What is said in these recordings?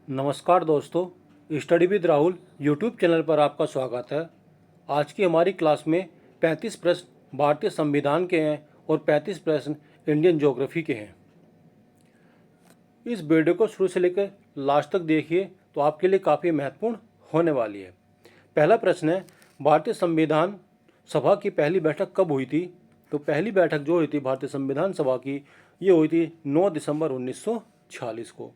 नमस्कार दोस्तों, study with Rahul YouTube channel पर आपका स्वागत है। आज की हमारी क्लास में 35 प्रश्न भारतीय संविधान के हैं और 35 प्रश्न इंडियन ज्योग्राफी के हैं। इस वीडियो को शुरू से लेकर लास्ट तक देखिए तो आपके लिए काफ़ी महत्वपूर्ण होने वाली है। पहला प्रश्न है, भारतीय संविधान सभा की पहली बैठक कब हुई थी? तो पहली बैठक जो हुई थी भारतीय संविधान सभा की, ये हुई थी 9 दिसंबर 1946 को।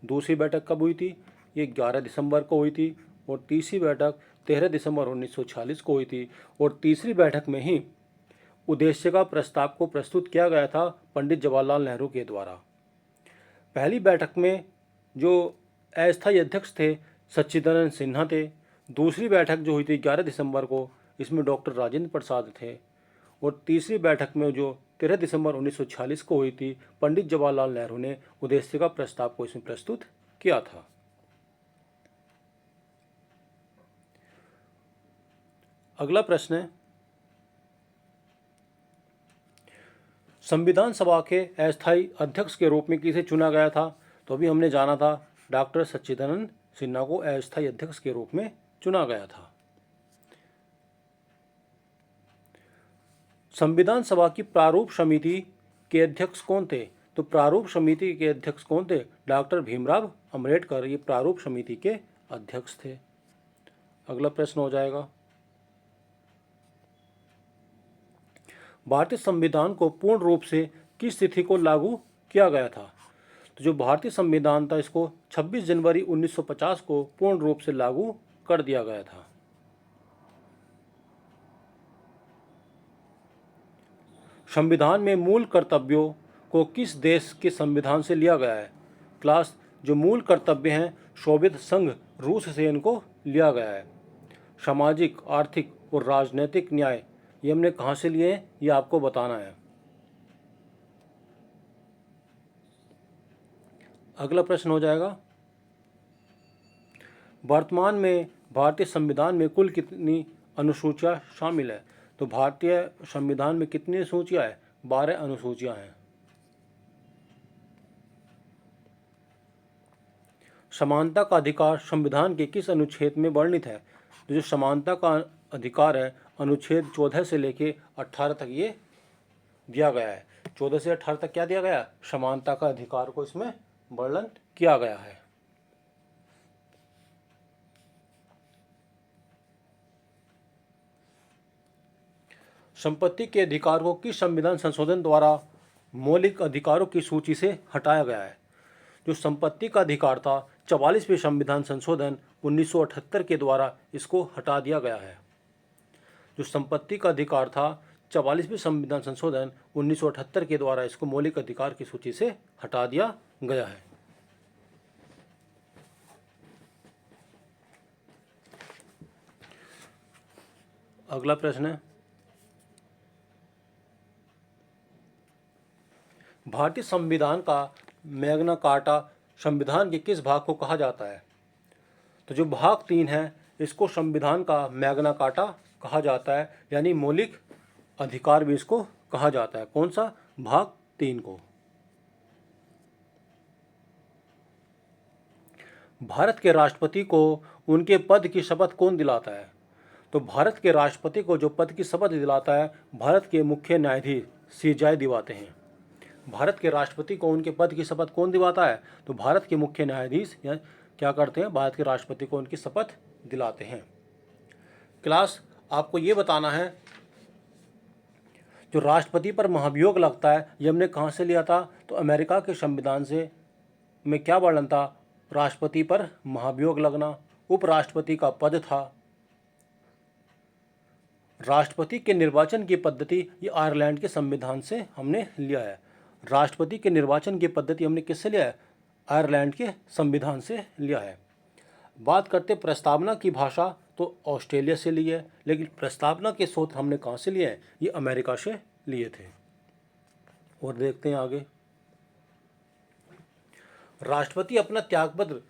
दूसरी बैठक कब हुई थी? ये 11 दिसंबर को हुई थी। और तीसरी बैठक 13 दिसंबर 1946 को हुई थी। और तीसरी बैठक में ही उद्देश्य प्रस्ताव को प्रस्तुत किया गया था पंडित जवाहरलाल नेहरू के द्वारा। पहली बैठक में जो अस्थायी अध्यक्ष थे सच्चिदानंद सिन्हा थे। दूसरी बैठक जो हुई थी 11 दिसंबर को, इसमें डॉक्टर राजेंद्र प्रसाद थे। और तीसरी बैठक में जो 13 दिसंबर 1946 को हुई थी, पंडित जवाहरलाल नेहरू ने उद्देश्य का प्रस्ताव को इसमें प्रस्तुत किया था। अगला प्रश्न है, संविधान सभा के अस्थायी अध्यक्ष के रूप में किसे चुना गया था? तो अभी हमने जाना था डॉक्टर सच्चिदानंद सिन्हा को अस्थायी अध्यक्ष के रूप में चुना गया था। संविधान सभा की प्रारूप समिति के अध्यक्ष कौन थे? तो प्रारूप समिति के अध्यक्ष कौन थे? डॉक्टर भीमराव अम्बेडकर ये प्रारूप समिति के अध्यक्ष थे। अगला प्रश्न हो जाएगा, भारतीय संविधान को पूर्ण रूप से किस तिथि को लागू किया गया था? तो जो भारतीय संविधान था, इसको 26 जनवरी 1950 को पूर्ण रूप से लागू कर दिया गया था। संविधान में मूल कर्तव्यों को किस देश के संविधान से लिया गया है? क्लास, जो मूल कर्तव्य हैं सोवियत संघ रूस से इनको लिया गया है। सामाजिक, आर्थिक और राजनीतिक न्याय ये हमने कहाँ से लिए हैं, ये आपको बताना है। अगला प्रश्न हो जाएगा, वर्तमान में भारतीय संविधान में कुल कितनी अनुसूचियां शामिल है? तो भारतीय संविधान में कितनी अनुसूचियां हैं? 12 अनुसूचियां हैं। समानता का अधिकार संविधान के किस अनुच्छेद में वर्णित है? तो जो समानता का अधिकार है, अनुच्छेद 14 से लेके 18 तक ये दिया गया है। 14 से 18 तक क्या दिया गया? समानता का अधिकार को इसमें वर्णन किया गया है। संपत्ति के अधिकार को किस संविधान संशोधन द्वारा मौलिक अधिकारों की सूची से हटाया गया है? जो संपत्ति का अधिकार था, 44वें संविधान संशोधन 1978 के द्वारा इसको हटा दिया गया है। जो संपत्ति का अधिकार था, 44वें संविधान संशोधन 1978 के द्वारा इसको मौलिक अधिकार की सूची से हटा दिया गया है। अगला प्रश्न है, भारतीय संविधान का मैग्ना कार्टा संविधान के किस भाग को कहा जाता है? तो जो भाग 3 है, इसको संविधान का मैग्ना कार्टा कहा जाता है, यानी मौलिक अधिकार भी इसको कहा जाता है। कौन सा? भाग 3 को। भारत के राष्ट्रपति को उनके पद की शपथ कौन दिलाता है? तो भारत के राष्ट्रपति को जो पद की शपथ दिलाता है, भारत के मुख्य न्यायाधीश सीजेआई दिवाते हैं। भारत के राष्ट्रपति को उनके पद की शपथ कौन दिलाता है? तो भारत के मुख्य न्यायाधीश या क्या करते हैं, भारत के राष्ट्रपति को उनकी शपथ दिलाते हैं। क्लास, आपको ये बताना है, जो राष्ट्रपति पर महाभियोग लगता है, ये हमने कहाँ से लिया था? तो अमेरिका के संविधान से में क्या वर्णन था? राष्ट्रपति पर महाभियोग लगना। उपराष्ट्रपति का पद था। राष्ट्रपति के निर्वाचन की पद्धति ये आयरलैंड के संविधान से हमने लिया है। राष्ट्रपति के निर्वाचन की पद्धति हमने किससे लिया है? आयरलैंड के संविधान से लिया है। बात करते प्रस्तावना की भाषा, तो ऑस्ट्रेलिया से ली है, लेकिन प्रस्तावना के स्रोत हमने कहाँ से लिए हैं? ये अमेरिका से लिए थे। और देखते हैं आगे, राष्ट्रपति अपना त्यागपत्र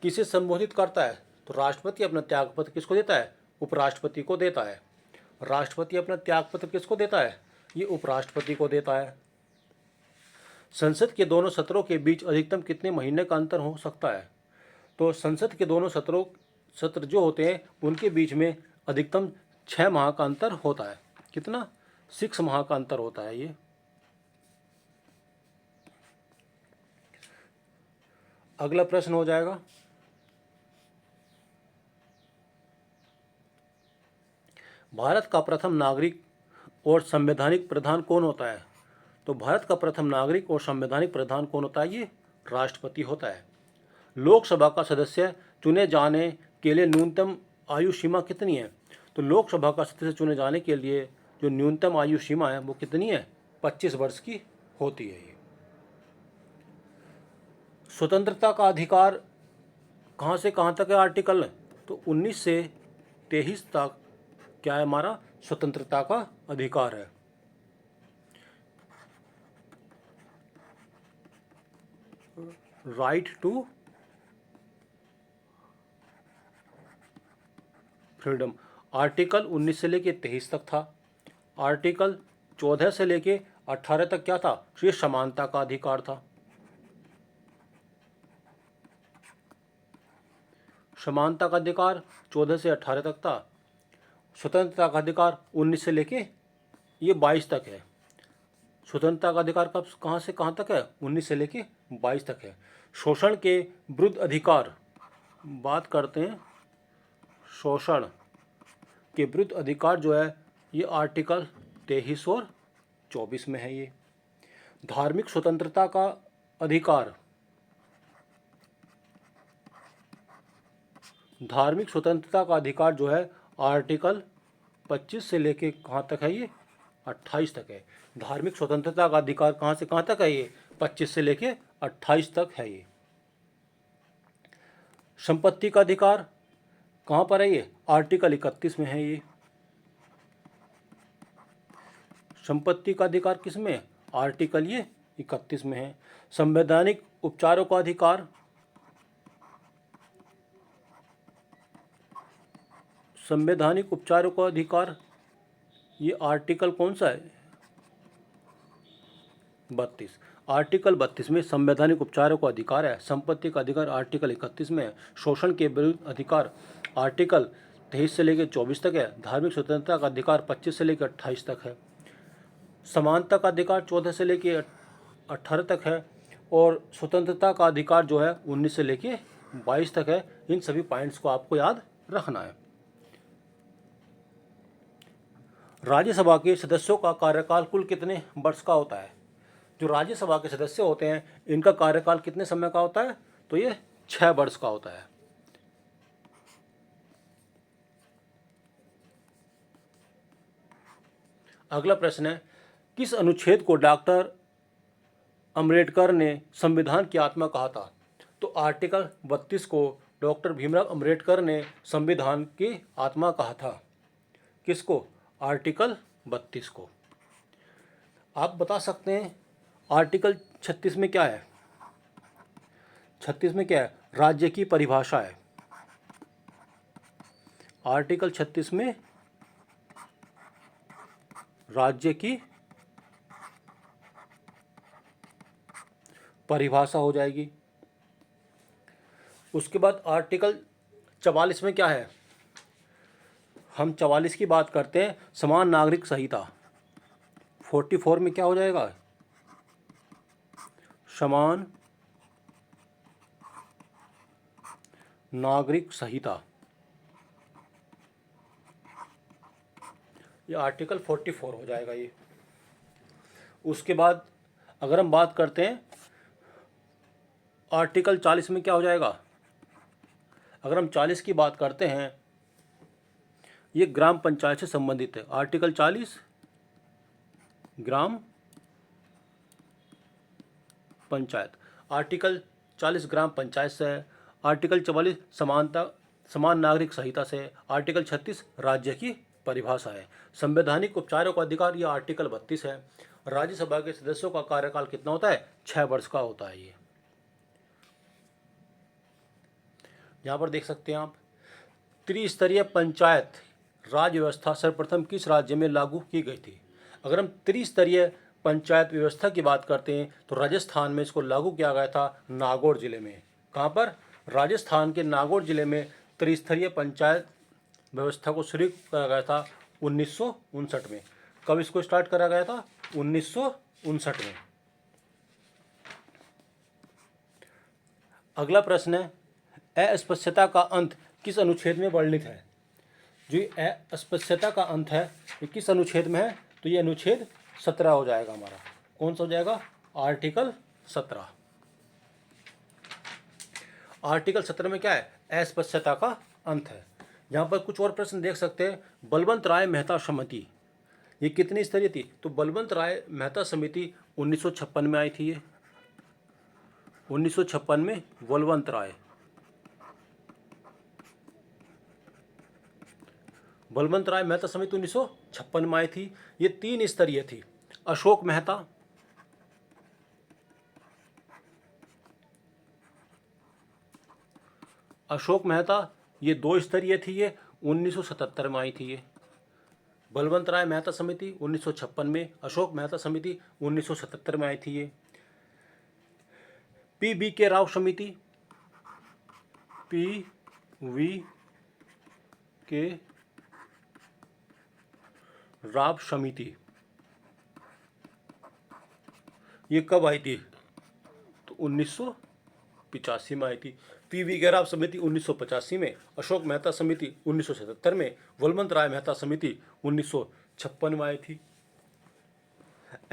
किसे संबोधित करता है? तो राष्ट्रपति अपना त्यागपत्र किसको देता है? उपराष्ट्रपति को देता है। राष्ट्रपति अपना त्यागपत्र किसको देता है? ये उपराष्ट्रपति को देता है। संसद के दोनों सत्रों के बीच अधिकतम कितने महीने का अंतर हो सकता है? तो संसद के दोनों सत्र जो होते हैं उनके बीच में अधिकतम 6 माह का अंतर होता है। कितना? 6 माह का अंतर होता है ये। अगला प्रश्न हो जाएगा, भारत का प्रथम नागरिक और संवैधानिक प्रधान कौन होता है? तो भारत का प्रथम नागरिक और संवैधानिक प्रधान कौन होता है? ये राष्ट्रपति होता है। लोकसभा का सदस्य चुने जाने के लिए न्यूनतम आयु सीमा कितनी है? तो लोकसभा का सदस्य चुने जाने के लिए जो न्यूनतम आयु सीमा है वो कितनी है? 25 वर्ष की होती है ये। स्वतंत्रता का अधिकार कहाँ से कहाँ तक है आर्टिकल? तो 19 से 23 तक क्या है हमारा? स्वतंत्रता का अधिकार है। Right to freedom. आर्टिकल 19 से लेके 23 तक था। आर्टिकल 14 से लेके 18 तक क्या था? ये समानता का अधिकार था। समानता का अधिकार 14 से 18 तक था। स्वतंत्रता का अधिकार 19 से लेके ये 22 तक है। स्वतंत्रता का अधिकार कब कहाँ से कहाँ तक है? 19 से लेके 22 तक है। शोषण के विरुद्ध अधिकार बात करते हैं। शोषण के विरुद्ध अधिकार जो है ये आर्टिकल 23 और 24 में है ये। धार्मिक स्वतंत्रता का अधिकार, धार्मिक स्वतंत्रता का अधिकार जो है आर्टिकल 25 से लेके कहाँ तक है? ये 28 तक है। धार्मिक स्वतंत्रता का अधिकार कहाँ से कहाँ तक है? ये 25 से लेके 28 तक है ये। संपत्ति का अधिकार कहाँ पर है? ये आर्टिकल 31 में है ये। संपत्ति का अधिकार किस में? आर्टिकल ये 31 में है। संवैधानिक उपचारों का अधिकार, संवैधानिक उपचारों का अधिकार ये आर्टिकल कौन सा है? 32। आर्टिकल 32 में संवैधानिक उपचारों का अधिकार है। संपत्ति का अधिकार आर्टिकल 31 में है। शोषण के विरुद्ध अधिकार आर्टिकल 23 से लेकर 24 तक है। धार्मिक स्वतंत्रता का अधिकार 25 से लेकर 28 तक है। समानता का अधिकार 14 से लेकर 18 तक है। और स्वतंत्रता का अधिकार जो है 19 से लेकर 22 तक है। इन सभी पॉइंट्स को आपको याद रखना है। राज्यसभा के सदस्यों का कार्यकाल कुल कितने वर्ष का होता है? जो राज्यसभा के सदस्य होते हैं इनका कार्यकाल कितने समय का होता है? तो ये 6 वर्ष का होता है। अगला प्रश्न है, किस अनुच्छेद को डॉक्टर अम्बेडकर ने संविधान की आत्मा कहा था? तो आर्टिकल 32 को डॉक्टर भीमराव अम्बेडकर ने संविधान की आत्मा कहा था। किसको? आर्टिकल 32 को। आप बता सकते हैं आर्टिकल 36 में क्या है? 36 में क्या है? राज्य की परिभाषा है। आर्टिकल 36 में राज्य की परिभाषा हो जाएगी। उसके बाद आर्टिकल 44 में क्या है? हम 44 की बात करते हैं, समान नागरिक संहिता। 44 में क्या हो जाएगा? समान नागरिक संहिता। ये आर्टिकल 44 हो जाएगा ये। उसके बाद अगर हम बात करते हैं आर्टिकल 40 में क्या हो जाएगा? अगर हम 40 की बात करते हैं, ये ग्राम पंचायत से संबंधित है। आर्टिकल 40 ग्राम पंचायत। आर्टिकल 40 ग्राम पंचायत से है। आर्टिकल 44 समान नागरिक संहिता से है। आर्टिकल 36 राज्य की परिभाषा है। संवैधानिक उपचारों का अधिकार यह आर्टिकल 32 है। राज्यसभा के सदस्यों का कार्यकाल कितना होता है? 6 वर्ष का होता है ये। यहाँ पर देख सकते हैं आप, त्रिस्तरीय पंचायत राज व्यवस्था सर्वप्रथम किस राज्य में लागू की गई थी? अगर हम त्रिस्तरीय पंचायत व्यवस्था की बात करते हैं तो राजस्थान में इसको लागू किया गया था, नागौर जिले में। कहाँ पर? राजस्थान के नागौर जिले में त्रिस्तरीय पंचायत व्यवस्था को शुरू करा गया था 1959 में। कब इसको स्टार्ट करा गया था? 1959 में। अगला प्रश्न है, अस्पृश्यता का अंत किस अनुच्छेद में वर्णित है? जो अस्पृश्यता का अंत है ये किस अनुच्छेद में है? तो ये अनुच्छेद 17 हो जाएगा हमारा। कौन सा हो जाएगा? आर्टिकल 17। आर्टिकल 17 में क्या है? अस्पृश्यता का अंत है। यहाँ पर कुछ और प्रश्न देख सकते हैं। बलवंत राय मेहता समिति ये कितनी स्तरीय थी? तो बलवंत राय मेहता समिति 1956 में आई थी। ये 1956 में बलवंत राय मेहता समिति 1956 में आई थी। ये 3 स्तरीय थी। अशोक मेहता ये 2 स्तरीय थी। ये 1977 में आई थी। ये बलवंत राय मेहता समिति 1956 में, अशोक मेहता समिति 1977 में आई थी। ये पी के राव समिति, पी के राव समिति ये कब आई थी? तो 1985 में आई थी। पी के राव समिति 1985 में, अशोक मेहता समिति 1977 में, बलवंत राय मेहता समिति 1956 में आई थी।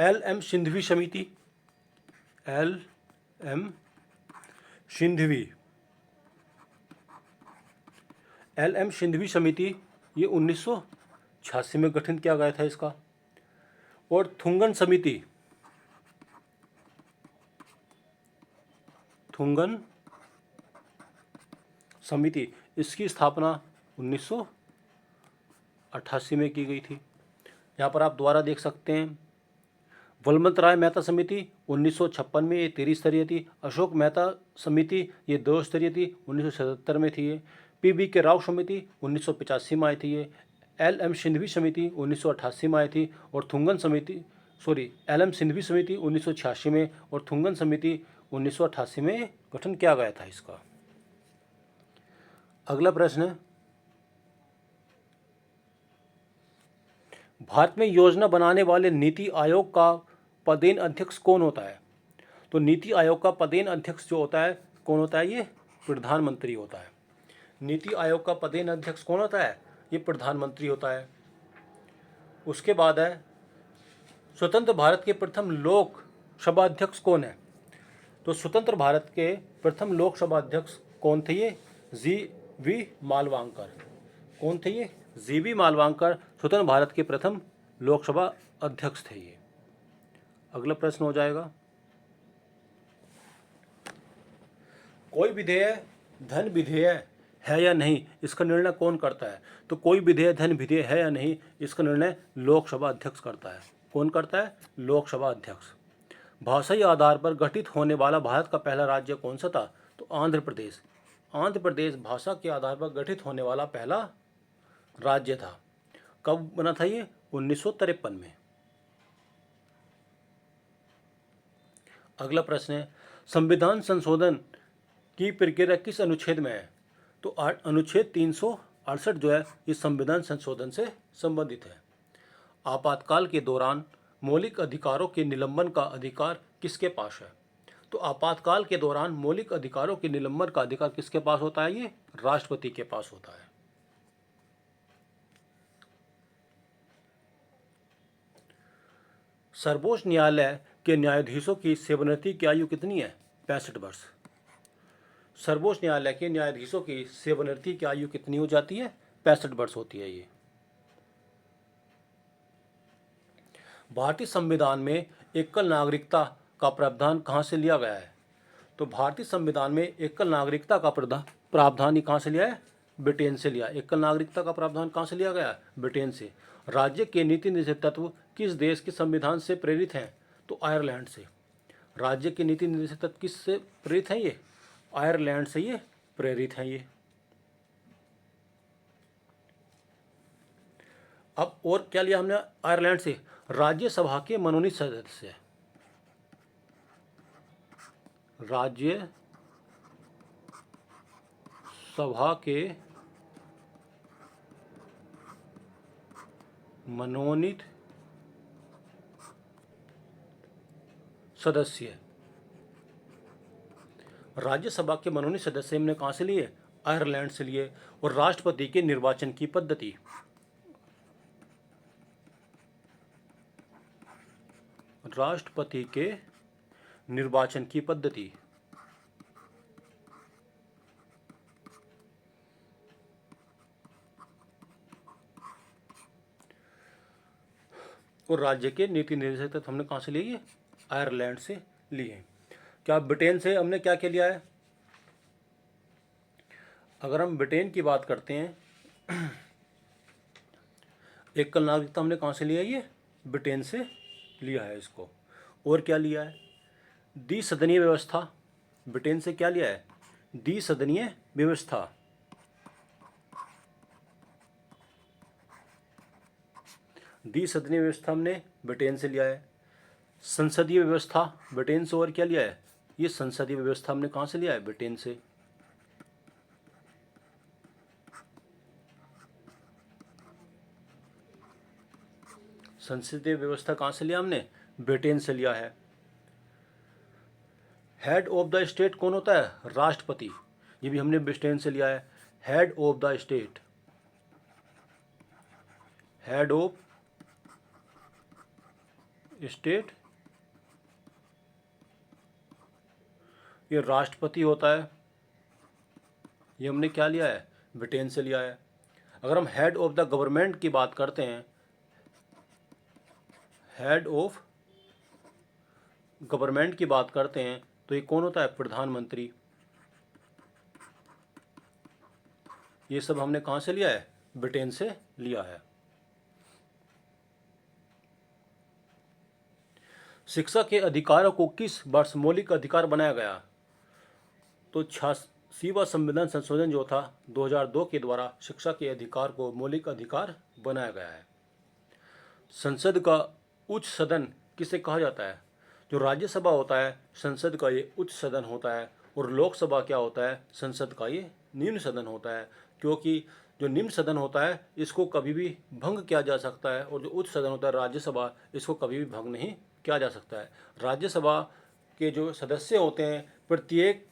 एल.एम. सिंघवी समिति, एल.एम. सिंघवी समिति ये 1986 में गठन किया गया था इसका। और थुंगन समिति इसकी स्थापना 1988 में की गई थी। यहाँ पर आप दोबारा देख सकते हैं। बलवंत राय मेहता समिति 1956 में ये 3 स्तरीय थी। अशोक मेहता समिति ये 2 स्तरीय थी, 1977 में थी। ये पी के राव समिति 1985 में आई थी। ये एल.एम. सिंघवी समिति 1988 में आई थी। और एल.एम. सिंघवी समिति 1986 में और थुंगन समिति 1988 में गठन किया गया था इसका। अगला प्रश्न है, भारत में योजना बनाने वाले नीति आयोग का पदेन अध्यक्ष कौन होता है? तो नीति आयोग का पदेन अध्यक्ष जो होता है कौन होता है? ये प्रधानमंत्री होता है। नीति आयोग का पदेन अध्यक्ष कौन होता है? ये प्रधानमंत्री होता है। उसके बाद है, स्वतंत्र भारत के प्रथम लोकसभा अध्यक्ष कौन है? तो स्वतंत्र भारत के प्रथम लोकसभा अध्यक्ष कौन थे? ये जी.वी. मालवांकर। कौन थे ये? जी.वी. मालवांकर स्वतंत्र भारत के प्रथम लोकसभा अध्यक्ष थे ये। अगला प्रश्न हो जाएगा, कोई विधेयक धन विधेयक है या नहीं इसका निर्णय कौन करता है? तो कोई विधेयक धन विधेयक है या नहीं इसका निर्णय लोकसभा अध्यक्ष करता है। कौन करता है? लोकसभा अध्यक्ष। भाषाई आधार पर गठित होने वाला भारत का पहला राज्य कौन सा था? तो आंध्र प्रदेश। आंध्र प्रदेश भाषा के आधार पर गठित होने वाला पहला राज्य था। कब बना था ये? 1953 में। अगला प्रश्न है, संविधान संशोधन की प्रक्रिया किस अनुच्छेद में है? तो अनुच्छेद 368 जो है ये संविधान संशोधन से संबंधित है। आपातकाल के दौरान मौलिक अधिकारों के निलंबन का अधिकार किसके पास है? तो आपातकाल के दौरान मौलिक अधिकारों के निलंबन का अधिकार किसके पास होता है? ये राष्ट्रपति के पास होता है। सर्वोच्च न्यायालय के न्यायाधीशों की सेवानिवृत्ति की आयु कितनी है? 65 वर्ष। सर्वोच्च न्यायालय के न्यायाधीशों की सेवानिवृत्ति की आयु कितनी हो जाती है? 65 वर्ष होती है ये। भारतीय संविधान में एकल नागरिकता का प्रावधान कहाँ से लिया गया है? तो भारतीय संविधान में एकल नागरिकता का प्रावधान कहाँ से लिया है? ब्रिटेन से लिया। एकल नागरिकता का प्रावधान कहाँ से लिया गया? ब्रिटेन से। राज्य के नीति निर्देशक तत्व किस देश के संविधान से प्रेरित हैं? तो आयरलैंड से। राज्य के नीति निर्देशक तत्व किस से प्रेरित हैं? ये आयरलैंड से ये प्रेरित हैं ये। अब और क्या लिया हमने आयरलैंड से? राज्यसभा के मनोनीत सदस्य। राज्यसभा सभा के मनोनीत सदस्य। राज्यसभा के मनोनीत सदस्य हमने कहाँ से लिए? आयरलैंड से लिए। और राष्ट्रपति के निर्वाचन की पद्धति, राष्ट्रपति के निर्वाचन की पद्धति और राज्य के नीति निर्देशक तत्व हमने कहाँ से लिए? आयरलैंड से लिए। क्या ब्रिटेन से हमने क्या क्या लिया है? अगर हम ब्रिटेन की बात करते हैं, एकल नागरिकता हमने कहाँ से लिया? ये ब्रिटेन से लिया है इसको। और क्या लिया है? द्विसदनीय व्यवस्था। ब्रिटेन से क्या लिया है? द्विसदनीय व्यवस्था। द्विसदनीय व्यवस्था हमने ब्रिटेन से लिया है। संसदीय व्यवस्था ब्रिटेन से। और क्या लिया है? ये संसदीय व्यवस्था हमने कहाँ से लिया है? ब्रिटेन से। संसदीय व्यवस्था कहाँ से लिया हमने? ब्रिटेन से लिया है। हेड ऑफ द स्टेट कौन होता है? राष्ट्रपति। ये भी हमने ब्रिटेन से लिया है। Head of the state, head of state ये राष्ट्रपति होता है। ये हमने क्या लिया है? ब्रिटेन से लिया है। अगर हम हेड ऑफ द गवर्नमेंट की बात करते हैं, हेड ऑफ गवर्नमेंट की बात करते हैं, तो ये कौन होता है? प्रधानमंत्री। ये सब हमने कहाँ से लिया है? ब्रिटेन से लिया है। शिक्षा के अधिकारों को किस वर्ष मौलिक अधिकार बनाया गया? तो 86वां संविधान संशोधन जो था 2002 के द्वारा शिक्षा के अधिकार को मौलिक अधिकार बनाया गया है। संसद का उच्च सदन किसे कहा जाता है? जो राज्यसभा होता है संसद का ये उच्च सदन होता है, और लोकसभा क्या होता है? संसद का ये निम्न सदन होता है। क्योंकि जो निम्न सदन होता है इसको कभी भी भंग किया जा सकता है, और जो उच्च सदन होता है राज्यसभा, इसको कभी भी भंग नहीं किया जा सकता है। राज्यसभा के जो सदस्य होते हैं प्रत्येक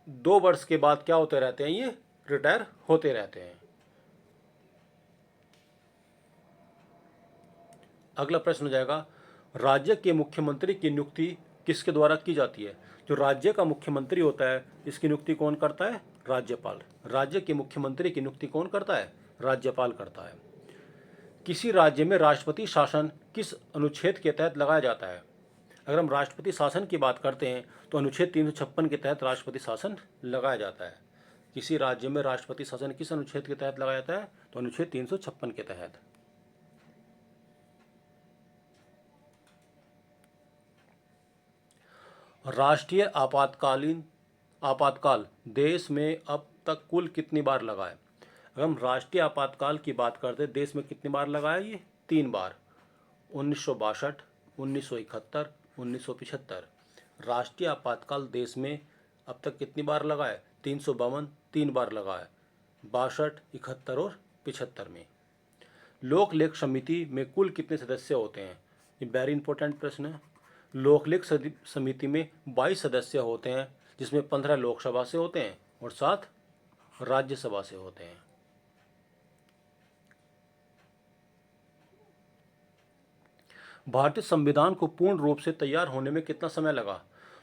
2 वर्ष के बाद क्या होते रहते हैं? ये रिटायर होते रहते हैं। अगला प्रश्न हो जाएगा, राज्य के मुख्यमंत्री की नियुक्ति किसके द्वारा की जाती है? जो राज्य का मुख्यमंत्री होता है इसकी नियुक्ति कौन करता है? राज्यपाल। राज्य के मुख्यमंत्री की नियुक्ति कौन करता है? राज्यपाल करता है। किसी राज्य में राष्ट्रपति शासन किस अनुच्छेद के तहत लगाया जाता है? अगर हम राष्ट्रपति शासन की बात करते हैं तो अनुच्छेद 356 के तहत राष्ट्रपति शासन लगाया जाता है। किसी राज्य में राष्ट्रपति शासन किस अनुच्छेद के तहत लगाया जाता है? तो अनुच्छेद 356 के तहत। राष्ट्रीय आपातकाल देश में अब तक कुल कितनी बार लगा है? अगर हम राष्ट्रीय आपातकाल की बात करते हैं, देश में कितनी बार लगा है? ये 3 बार, 1962, 1971, 1975। राष्ट्रीय आपातकाल देश में अब तक कितनी बार लगा है? 352, 3 बार लगा है, 62, 71 और 75 में। लोक लेख समिति में कुल कितने सदस्य होते हैं? ये वेरी इंपॉर्टेंट प्रश्न है। लोक लेख समिति में 22 सदस्य होते हैं, जिसमें 15 लोकसभा से होते हैं और 7 राज्यसभा से होते हैं। भारतीय संविधान को पूर्ण रूप से तैयार होने में कितना समय लगा?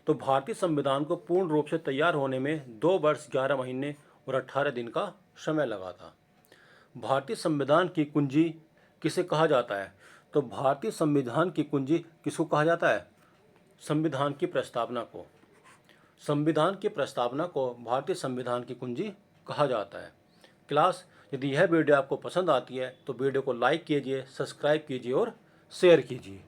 तो भारतीय संविधान को पूर्ण रूप से तैयार होने में 2 वर्ष 11 महीने और 18 दिन का समय लगा था। भारतीय संविधान की कुंजी किसे कहा जाता है? तो भारतीय संविधान की कुंजी किसको कहा जाता है? संविधान की प्रस्तावना को। संविधान की प्रस्तावना को भारतीय संविधान की कुंजी कहा जाता है। क्लास, यदि यह वीडियो आपको पसंद आती है तो वीडियो को लाइक कीजिए, सब्सक्राइब कीजिए और शेयर कीजिए।